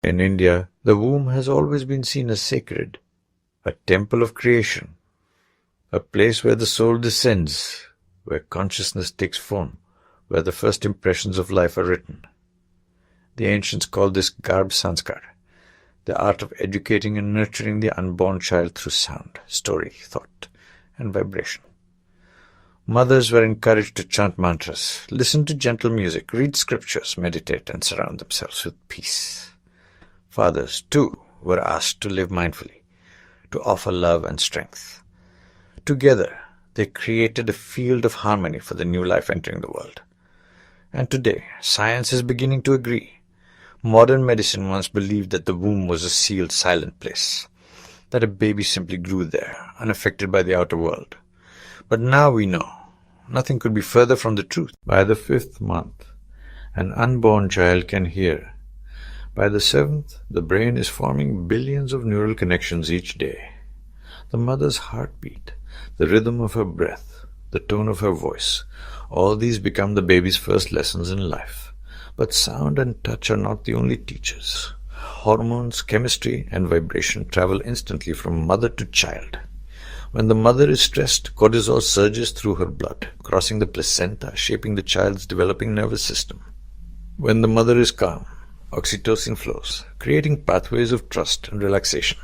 In India, the womb has always been seen as sacred, a temple of creation, a place where the soul descends, where consciousness takes form, where the first impressions of life are written. The ancients called this Garbh Sanskar, the art of educating and nurturing the unborn child through sound, story, thought, and vibration. Mothers were encouraged to chant mantras, listen to gentle music, read scriptures, meditate, and surround themselves with peace. Fathers, too, were asked to live mindfully, to offer love and strength. Together, they created a field of harmony for the new life entering the world. And today, science is beginning to agree. Modern medicine once believed that the womb was a sealed, silent place, that a baby simply grew there, unaffected by the outer world. But now we know, nothing could be further from the truth. By the 5th month, an unborn child can hear. By the 7th, the brain is forming billions of neural connections each day. The mother's heartbeat, the rhythm of her breath, the tone of her voice, all these become the baby's first lessons in life. But sound and touch are not the only teachers. Hormones, chemistry, and vibration travel instantly from mother to child. When the mother is stressed, cortisol surges through her blood, crossing the placenta, shaping the child's developing nervous system. When the mother is calm, oxytocin flows, creating pathways of trust and relaxation.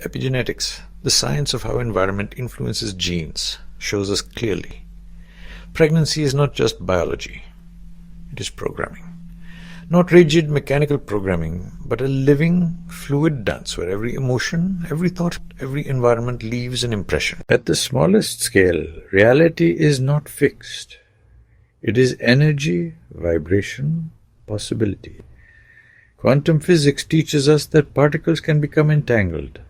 Epigenetics, the science of how environment influences genes, shows us clearly. Pregnancy is not just biology. It is programming. Not rigid mechanical programming, but a living, fluid dance where every emotion, every thought, every environment leaves an impression. At the smallest scale, reality is not fixed. It is energy, vibration, possibility. Quantum physics teaches us that particles can become entangled,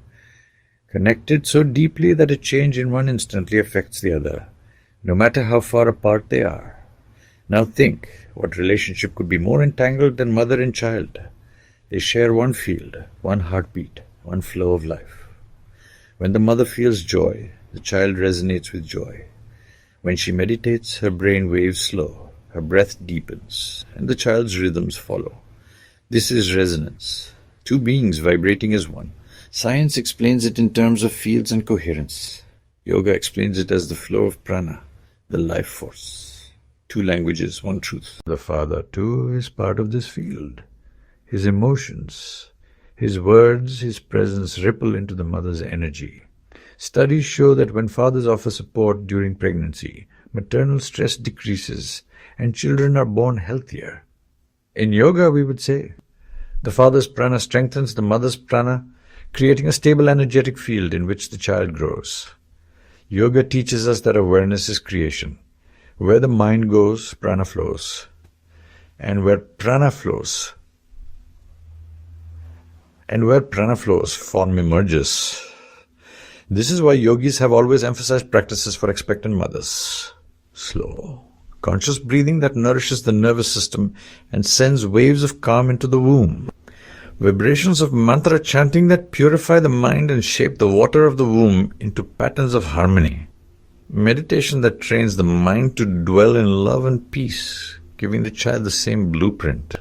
connected so deeply that a change in one instantly affects the other, no matter how far apart they are. Now think, what relationship could be more entangled than mother and child? They share one field, one heartbeat, one flow of life. When the mother feels joy, the child resonates with joy. When she meditates, her brain waves slow, her breath deepens, and the child's rhythms follow. This is resonance, two beings vibrating as one. Science explains it in terms of fields and coherence. Yoga explains it as the flow of prana, the life force. Two languages, one truth. The father, too, is part of this field. His emotions, his words, his presence ripple into the mother's energy. Studies show that when fathers offer support during pregnancy, maternal stress decreases and children are born healthier. In yoga, we would say, the father's prana strengthens the mother's prana, creating a stable energetic field in which the child grows. Yoga teaches us that awareness is creation. Where the mind goes, prana flows. And where prana flows, form emerges. This is why yogis have always emphasized practices for expectant mothers. Slow, conscious breathing that nourishes the nervous system and sends waves of calm into the womb. Vibrations of mantra chanting that purify the mind and shape the water of the womb into patterns of harmony. Meditation that trains the mind to dwell in love and peace, giving the child the same blueprint.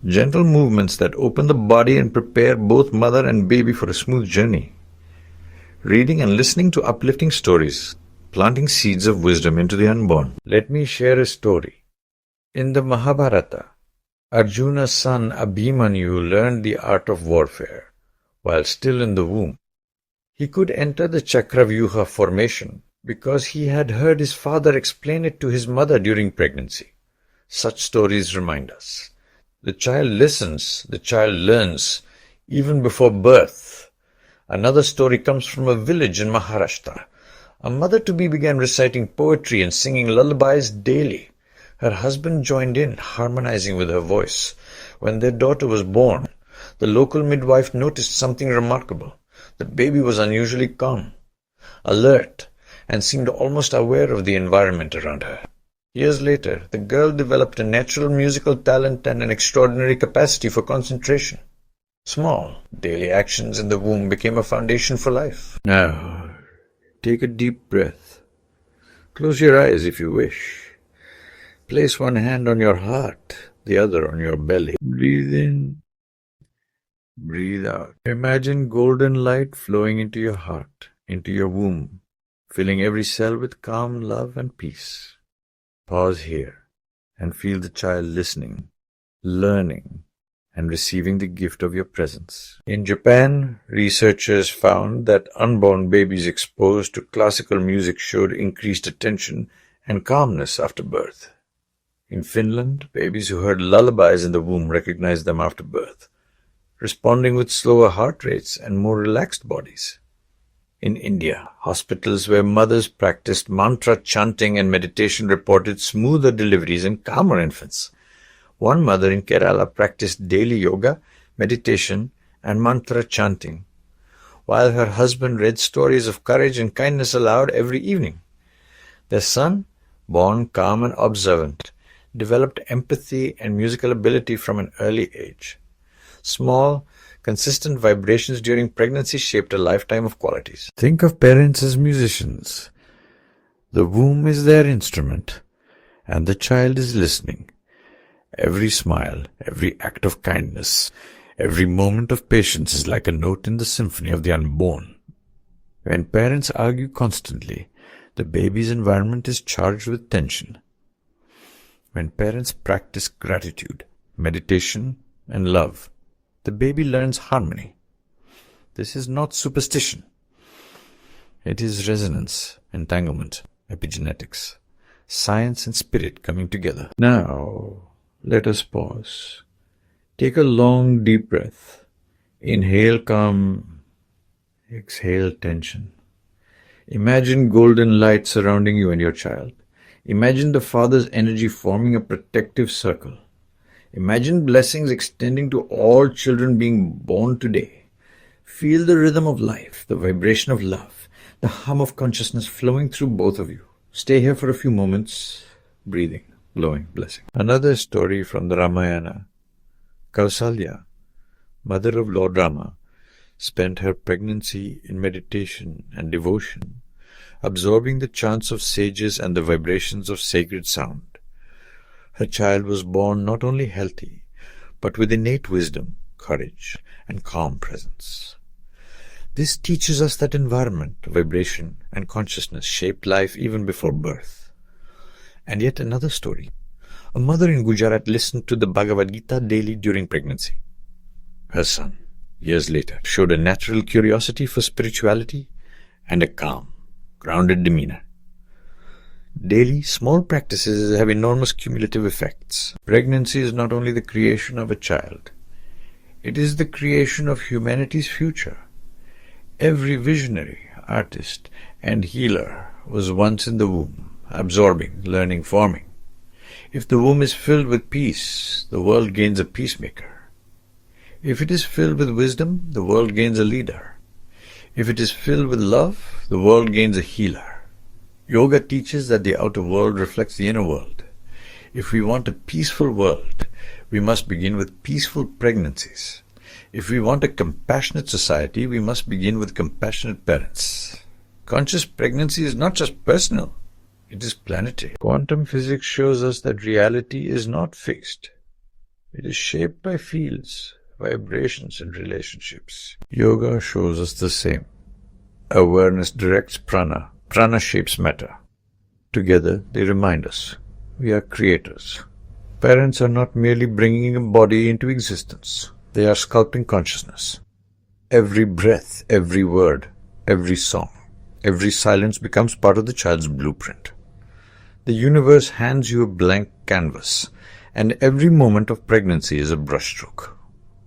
Gentle movements that open the body and prepare both mother and baby for a smooth journey. Reading and listening to uplifting stories, planting seeds of wisdom into the unborn. Let me share a story. In the Mahabharata, Arjuna's son Abhimanyu learned the art of warfare while still in the womb. He could enter the Chakravyuha formation because he had heard his father explain it to his mother during pregnancy. Such stories remind us. The child listens, the child learns, even before birth. Another story comes from a village in Maharashtra. A mother-to-be began reciting poetry and singing lullabies daily. Her husband joined in, harmonizing with her voice. When their daughter was born, the local midwife noticed something remarkable. The baby was unusually calm, alert, and seemed almost aware of the environment around her. Years later, the girl developed a natural musical talent and an extraordinary capacity for concentration. Small, daily actions in the womb became a foundation for life. Now, take a deep breath. Close your eyes if you wish. Place one hand on your heart, the other on your belly. Breathe in Breathe out. Imagine golden light flowing into your heart, into your womb, filling every cell with calm love and peace. Pause here and feel the child listening, learning, and receiving the gift of your presence. In Japan, researchers found that unborn babies exposed to classical music showed increased attention and calmness after birth. In Finland, babies who heard lullabies in the womb recognized them after birth, responding with slower heart rates and more relaxed bodies. In India, hospitals where mothers practiced mantra chanting and meditation reported smoother deliveries and calmer infants. One mother in Kerala practiced daily yoga, meditation, and mantra chanting, while her husband read stories of courage and kindness aloud every evening. Their son, born calm and observant, developed empathy and musical ability from an early age. Small, consistent vibrations during pregnancy shaped a lifetime of qualities. Think of parents as musicians. The womb is their instrument, and the child is listening. Every smile, every act of kindness, every moment of patience is like a note in the symphony of the unborn. When parents argue constantly, the baby's environment is charged with tension. When parents practice gratitude, meditation, and love, the baby learns harmony. This is not superstition. It is resonance, entanglement, epigenetics, science and spirit coming together. Now, let us pause. Take a long, deep breath. Inhale calm, exhale tension. Imagine golden light surrounding you and your child. Imagine the father's energy forming a protective circle. Imagine blessings extending to all children being born today. Feel the rhythm of life, the vibration of love, the hum of consciousness flowing through both of you. Stay here for a few moments, breathing, blowing, blessing. Another story from the Ramayana. Kausalya, mother of Lord Rama, spent her pregnancy in meditation and devotion, absorbing the chants of sages and the vibrations of sacred sound. Her child was born not only healthy, but with innate wisdom, courage, and calm presence. This teaches us that environment, vibration, and consciousness shaped life even before birth. And yet another story. A mother in Gujarat listened to the Bhagavad Gita daily during pregnancy. Her son, years later, showed a natural curiosity for spirituality and a calm, grounded demeanor. Daily, small practices have enormous cumulative effects. Pregnancy is not only the creation of a child, it is the creation of humanity's future. Every visionary, artist, and healer was once in the womb, absorbing, learning, forming. If the womb is filled with peace, the world gains a peacemaker. If it is filled with wisdom, the world gains a leader. If it is filled with love, the world gains a healer. Yoga teaches that the outer world reflects the inner world. If we want a peaceful world, we must begin with peaceful pregnancies. If we want a compassionate society, we must begin with compassionate parents. Conscious pregnancy is not just personal, it is planetary. Quantum physics shows us that reality is not fixed. It is shaped by fields, vibrations, and relationships. Yoga shows us the same. Awareness directs prana. Prana shapes matter. Together, they remind us we are creators. Parents are not merely bringing a body into existence. They are sculpting consciousness. Every breath, every word, every song, every silence becomes part of the child's blueprint. The universe hands you a blank canvas, and every moment of pregnancy is a brushstroke.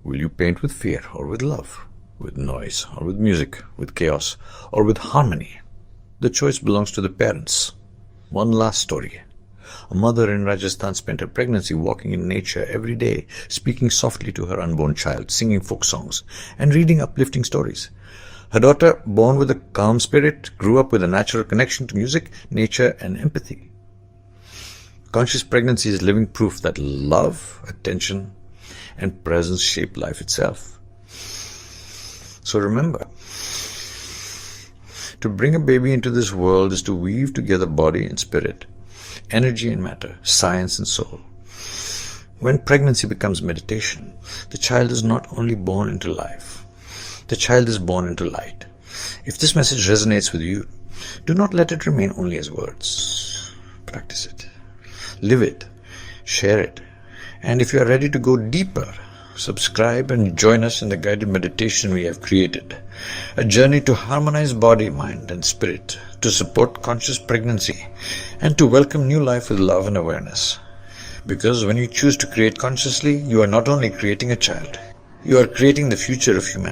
Will you paint with fear or with love? With noise or with music? With chaos or with harmony? The choice belongs to the parents. One last story. A mother in Rajasthan spent her pregnancy walking in nature every day, speaking softly to her unborn child, singing folk songs, and reading uplifting stories. Her daughter, born with a calm spirit, grew up with a natural connection to music, nature, and empathy. Conscious pregnancy is living proof that love, attention, and presence shape life itself. So remember, to bring a baby into this world is to weave together body and spirit, energy and matter, science and soul. When pregnancy becomes meditation, the child is not only born into life, the child is born into light. If this message resonates with you, do not let it remain only as words. Practice it. Live it. Share it. And if you are ready to go deeper, subscribe and join us in the guided meditation we have created. A journey to harmonize body, mind and spirit, to support conscious pregnancy, and to welcome new life with love and awareness. Because when you choose to create consciously, you are not only creating a child, you are creating the future of humanity.